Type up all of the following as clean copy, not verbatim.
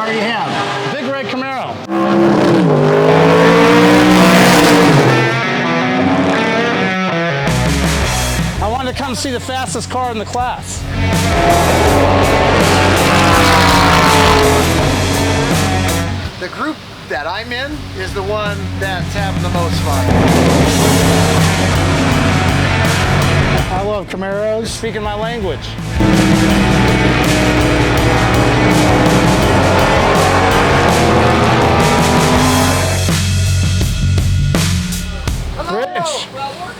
car you have? Big red Camaro. I wanted to come see the fastest car in the class. The group that I'm in is the one that's having the most fun. I love Camaros. You're speaking my language. Rich,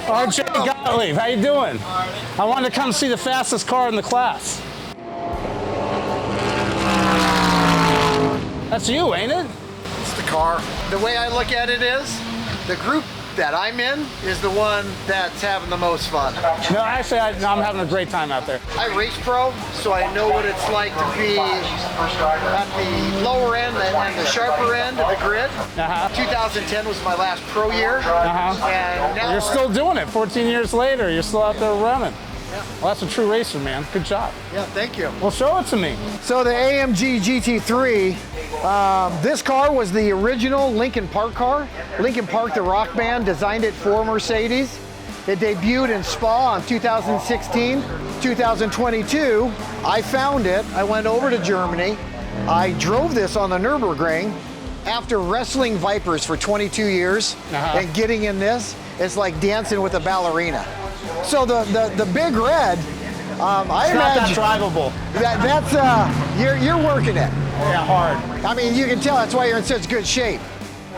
RJ Gottlieb, how you doing? I wanted to come see the fastest car in the class. That's you, ain't it? It's the car. The way I look at it is, the group that I'm in is the one that's having the most fun. No, actually, I'm having a great time out there. I race pro, so I know what it's like to be at the lower end and the sharper end of the grid. 2010 was my last pro year, and now you're still doing it. 14 years later, you're still out there running. Yeah. Well, that's a true racer, man. Good job. Yeah, thank you. Well, show it to me. So the AMG GT3, this car was the original Linkin Park car. Linkin Park, the rock band, designed it for Mercedes. It debuted in Spa in 2016. 2022, I found it. I went over to Germany. I drove this on the Nürburgring. After wrestling Vipers for 22 years and getting in this, it's like dancing with a ballerina. So the big red, I imagine not that drivable. That's you're working it. Yeah, hard. I mean, you can tell that's why you're in such good shape.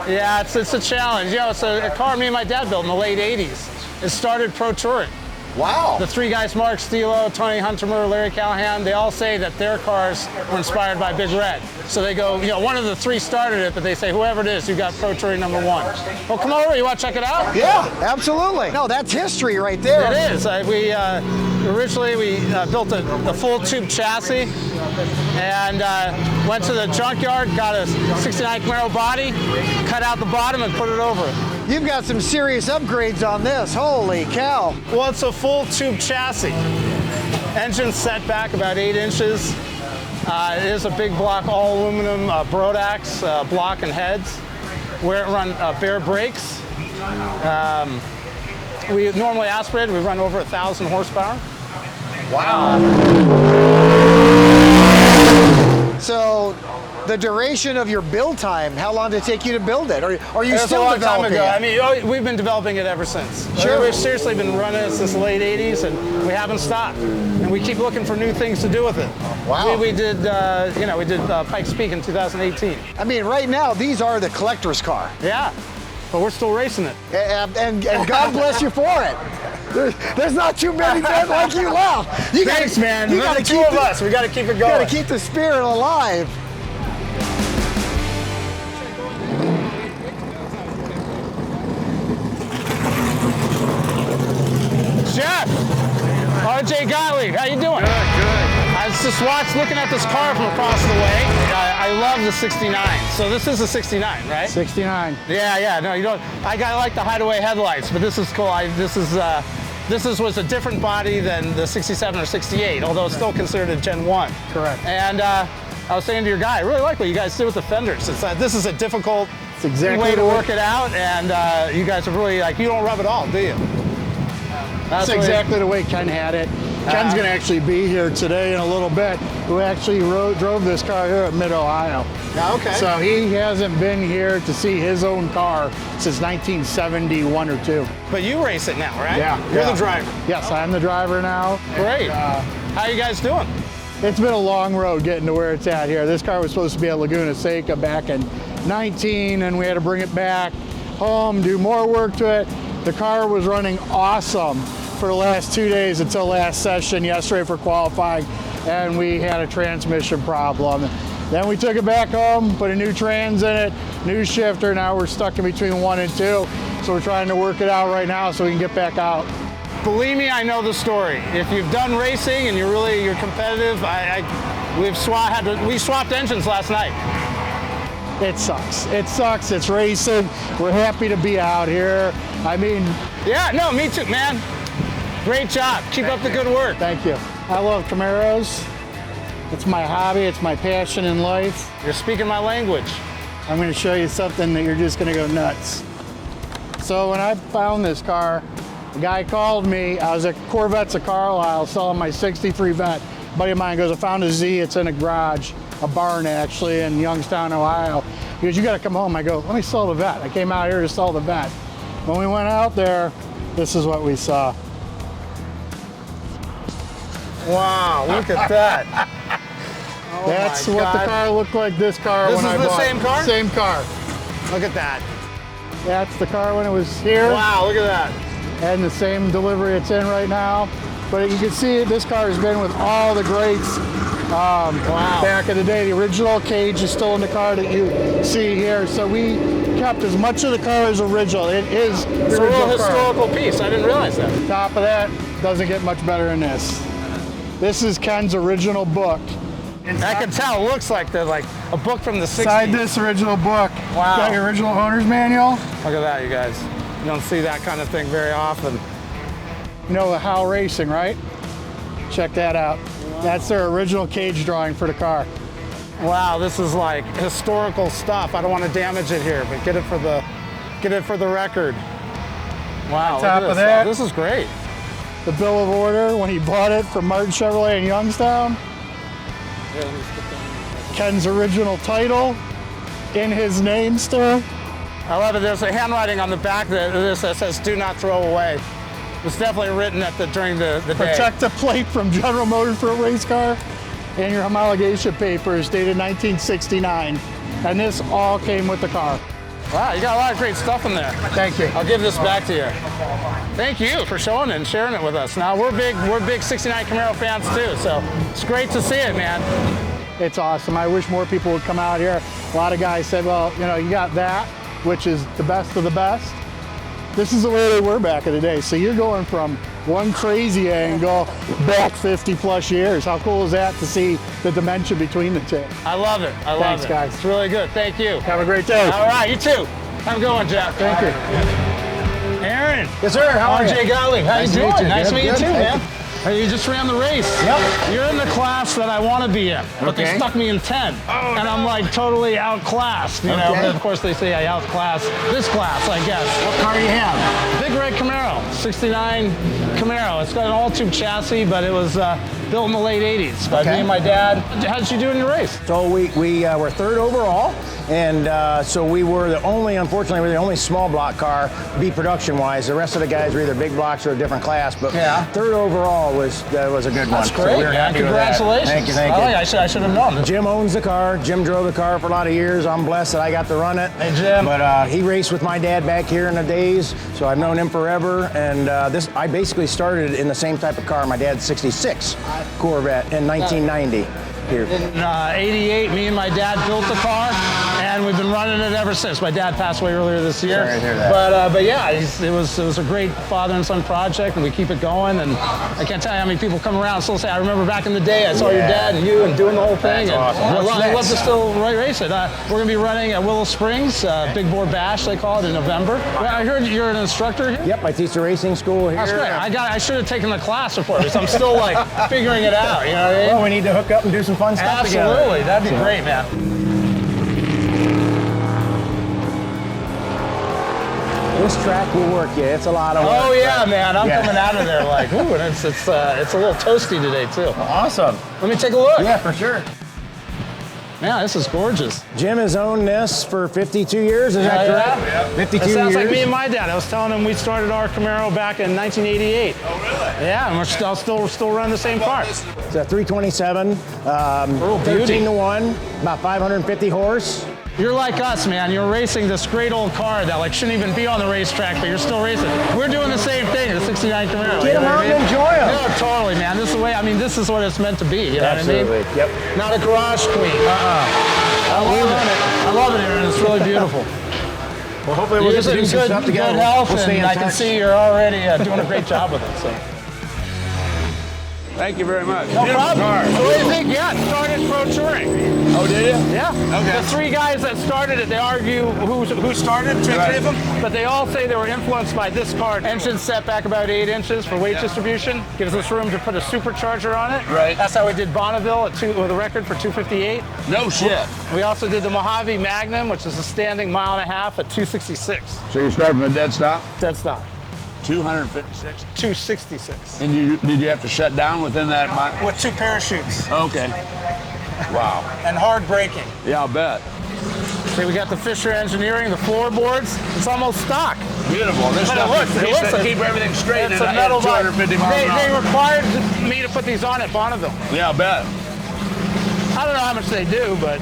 Yeah, it's a challenge. You know, it's a car me and my dad built in the late '80s. It started pro touring. Wow. The three guys, Mark Stilo, Tony Huntermer, Larry Callahan, they all say that their cars were inspired by Big Red. So they go, you know, one of the three started it, but they say, whoever it is, you got pro touring #1. Well, come over, you want to check it out? Yeah, absolutely. No, that's history right there. It is. Originally we built the full tube chassis and went to the junkyard, got a '69 Camaro body, cut out the bottom and put it over it. You've got some serious upgrades on this. Holy cow. Well, it's a full tube chassis. Engine set back about 8 inches. It is a big block, all aluminum Brodax block and heads. Where it run bare brakes. We normally aspirate, we run over 1,000 horsepower. Wow. So the duration of your build time, how long did it take you to build it? Or are you still developing it? I mean, we've been developing it ever since. Sure. We've seriously been running it since the late '80s, and we haven't stopped. And we keep looking for new things to do with it. Wow. We did Pikes Peak in 2018. I mean, right now, these are the collector's car. Yeah, but we're still racing it. And God bless you for it. There's not too many men like you left. Thanks, man. You got to keep of us. We got to keep it going. You got to keep the spirit alive. Jeff, RJ Gottlieb, how you doing? Good, good. I was just looking at this car from across the way. I love the '69. So this is a '69, right? 69. Yeah. No, you don't. I like the hideaway headlights, but this is cool. This was a different body than the '67 or '68, although it's still considered a Gen 1. Correct. And I was saying to your guy, I really like what you guys did with the fenders. This is a difficult way to work it out, and you guys are really you don't rub it all, do you? That's exactly the way Ken had it. Ken's going to actually be here today in a little bit, who actually drove this car here at Mid-Ohio. Okay. So he hasn't been here to see his own car since 1971 or 2. But you race it now, right? Yeah. You're the driver. Yes, I'm the driver now. Great. How you guys doing? It's been a long road getting to where it's at here. This car was supposed to be at Laguna Seca back in 19, and we had to bring it back home, do more work to it. The car was running awesome for the last 2 days until last session yesterday for qualifying, and we had a transmission problem. Then we took it back home, put a new trans in it, new shifter. Now we're stuck in between 1 and 2, so we're trying to work it out right now so we can get back out. Believe me, I know the story. If you've done racing and you're competitive, we swapped engines last night. It sucks. It sucks. It's racing. We're happy to be out here. I mean, yeah, no, me too, man. Great job. Keep up the good work. Thank you. I love Camaros. It's my hobby, it's my passion in life. You're speaking my language. I'm gonna show you something that you're just gonna go nuts. So when I found this car, a guy called me. I was at Corvettes of Carlisle selling my 63 Vet. A buddy of mine goes, I found a Z, it's in a garage, a barn actually, in Youngstown, Ohio. He goes, you gotta come home. I go, let me sell the Vet. I came out here to sell the Vet. When we went out there, this is what we saw. Wow, look at that. Oh That's my what God. the car looked like, this car This when I is the bought it. same car? Same car. Look at that. That's the car when it was here. Wow, look at that. And the same delivery it's in right now. But you can see this car has been with all the greats back in the day. The original cage is still in the car that you see here. So we kept as much of the car as original. It is the It's a real original car. historical piece. I didn't realize that. Top of that, doesn't get much better than this. This is Ken's original book. I can tell. It looks like they're like a book from the 60s. Inside this original book, Wow. got your original owner's manual. Look at that, you guys. You don't see that kind of thing very often. You know the How Racing, right? Check that out. That's their original cage drawing for the car. Wow, this is like historical stuff. I don't want to damage it here, but get it for the record. Wow, On top look at of this. that- This is great. The bill of order when he bought it from Martin Chevrolet in Youngstown. Ken's original title in his name still. I love it. There's a handwriting on the back of this that says "Do not throw away." It's definitely written during the day. Protect the plate from General Motors for a race car. And your homologation papers dated 1969. And this all came with the car. Wow, you got a lot of great stuff in there. Thank you. I'll give this back to you. Thank you for showing it and sharing it with us. Now we're big 69 Camaro fans too, so it's great to see it, man. It's awesome. I wish more people would come out here. A lot of guys said, well, you know, you got that, which is the best of the best. This is the way they were back in the day. So you're going from one crazy angle back 50 plus years. How cool is that to see the dimension between the two? I love it. I love Thanks, it. guys. It's really good. Thank you. Have a great day. All right, you too. Have a good one, Jeff. Thank you. Aaron. Yes, sir. How are you? RJ Golly. How Nice you to doing? meet you. Nice to Good, meet you good. too, Thank man. Hey, you just ran the race. Yep. You're in the class that I want to be in, but they Okay. stuck me in 10. And I'm like totally outclassed, you know. Okay. But of course they say I outclass this class, I guess. What car do you have? Big red Camaro, 69 Camaro. It's got an all-tube chassis, but it was built in the late 80s by Okay. me and my dad. How did you do in your race? So we were third overall, and so we were unfortunately, we're the only small block car, B production-wise. The rest of the guys were either big blocks or a different class, but Yeah. third overall was a good one. That's So great, we were man. happy with that. Congratulations. Thank you, thank Oh, you. yeah, I should have known. Jim owns the car. Jim drove the car for a lot of years. I'm blessed that I got to run it. Hey, Jim. But he raced with my dad back here in the days, so I've known him forever. And I basically started in the same type of car. My dad's 66 Corvette in 1990 here. In 88, me and my dad built the car, and we've been running it ever since. My dad passed away earlier this year. Sorry to hear that. But yeah, it was a great father and son project, and we keep it going. And I can't tell you how many people come around and still say, I remember back in the day, I saw your dad and you and doing the whole thing. That's and awesome. I What's love next? to still race it. We're going to be running at Willow Springs, Big Bore Bash, they call it, in November. I heard you're an instructor here. Yep, I teach the racing school here. That's great. I should have taken the class before because I'm still like figuring it out. You know what I mean? Well, we need to hook up and do some fun stuff together. Absolutely, that'd be great, man. This track will work you. It's a lot of work. Oh yeah, man, I'm Yeah. coming out of there like, ooh, and it's a little toasty today too. Awesome. Let me take a look. Yeah, for sure. Man, this is gorgeous. Jim has owned this for 52 years, is that Yeah, correct? yeah. 52 It sounds years. like me and my dad. I was telling him we started our Camaro back in 1988. Oh really? Yeah, and we're still running the same car. It's a 327, beauty. 13 to 1, about 550 horse. You're like us, man. You're racing this great old car that like shouldn't even be on the racetrack, but you're still racing. We're doing the same thing, the 69 Camaro. Get you know 'em what out I mean? and enjoy 'em. Yeah, totally, man. This is the way. I mean, this is what it's meant to be. You know Absolutely. what I mean? Yep. Not a garage queen. I love it. I love it, Aaron. It's really beautiful. Well, hopefully we'll You're get to do in some good, stuff good together. health, We'll stay and in I can touch. see you're already doing a great job with it. So. Thank you very much. No Beautiful problem. car. So what do you think? Yeah, it started Pro Touring. Oh, did you? Yeah. Okay. The three guys that started it, they argue who started, two, Right. three of them, but they all say they were influenced by this car. Engine set back about 8 inches for weight distribution. Gives us room to put a supercharger on it. Right. That's how we did Bonneville with a record for 258. No shit. We also did the Mojave Magnum, which is a standing 1.5 miles at 266. So you started from a dead stop? Dead stop. 256. 266. And did you have to shut down within that month? With 2 parachutes. Okay. Wow. And hard braking. Yeah, I'll bet. See, we got the Fisher Engineering, the floorboards. It's almost stock. Beautiful. This But stuff it looks to like keep everything straight it's at a metal 250 miles They an hour. required me to put these on at Bonneville. Yeah, I'll bet. I don't know how much they do, but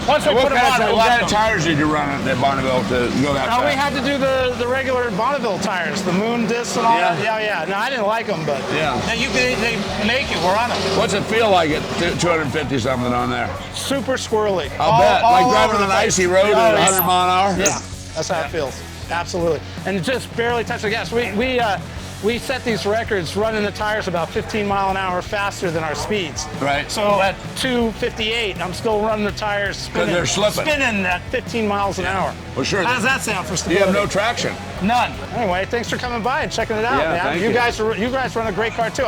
once we What put them on, kind we'll of get them. tires did you run at Bonneville to go that No, we fast? had to do the regular Bonneville tires, the moon discs and all Yeah. that. Yeah. No, I didn't like them, but Yeah. they make it. We're on it. What's it feel like at 250 something on there? Super squirrely. I'll bet. all Like over driving the on an place. icy road Oh, at yeah. 100 mile an hour? Yeah, that's how it feels. Absolutely. And just barely touch the gas. We set these records running the tires about 15 mile an hour faster than our speeds. Right. So at 258, I'm still running the tires spinning. they're slipping. Spinning at 15 miles an hour. Well, sure. How does that sound for You stability? have no traction. None. Anyway, thanks for coming by and checking it out, Yeah, man. thank You you. guys run a great car too.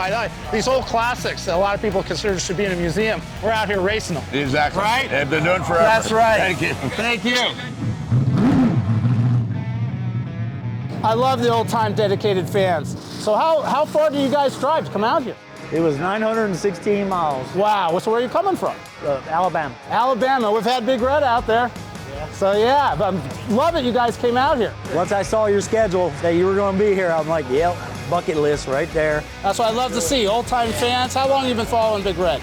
These old classics that a lot of people consider should be in a museum. We're out here racing them. Exactly. Right? They've been doing it forever. That's right. Thank you. Thank you. I love the old-time dedicated fans. So how far do you guys drive to come out here? It was 916 miles, Wow. So where are you coming from? Alabama. Alabama. We've had Big Red out there. Yeah. So yeah, but love it you guys came out here. Once I saw your schedule that you were going to be here, I'm like, yep, bucket list right there. That's what I love to see. Old-time fans. How long have you been following Big Red?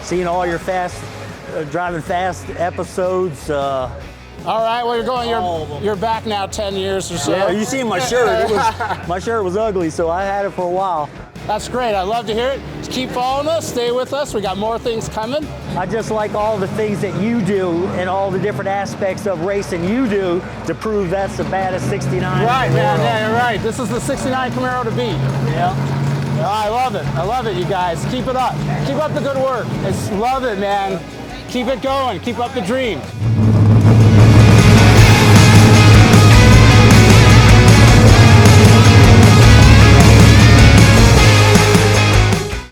Seeing all your driving fast episodes. All right, well, All of them. you're back now 10 years or so. Yeah, you see my shirt. My shirt was ugly, so I had it for a while. That's great. I love to hear it. Just keep following us. Stay with us. We got more things coming. I just like all the things that you do and all the different aspects of racing you do to prove that's the baddest 69. Right, in the man. world. Yeah, you're right. This is the 69 Camaro to beat. Yeah. I love it. I love it, you guys. Keep it up. Keep up the good work. Love it, man. Keep it going. Keep up the dream.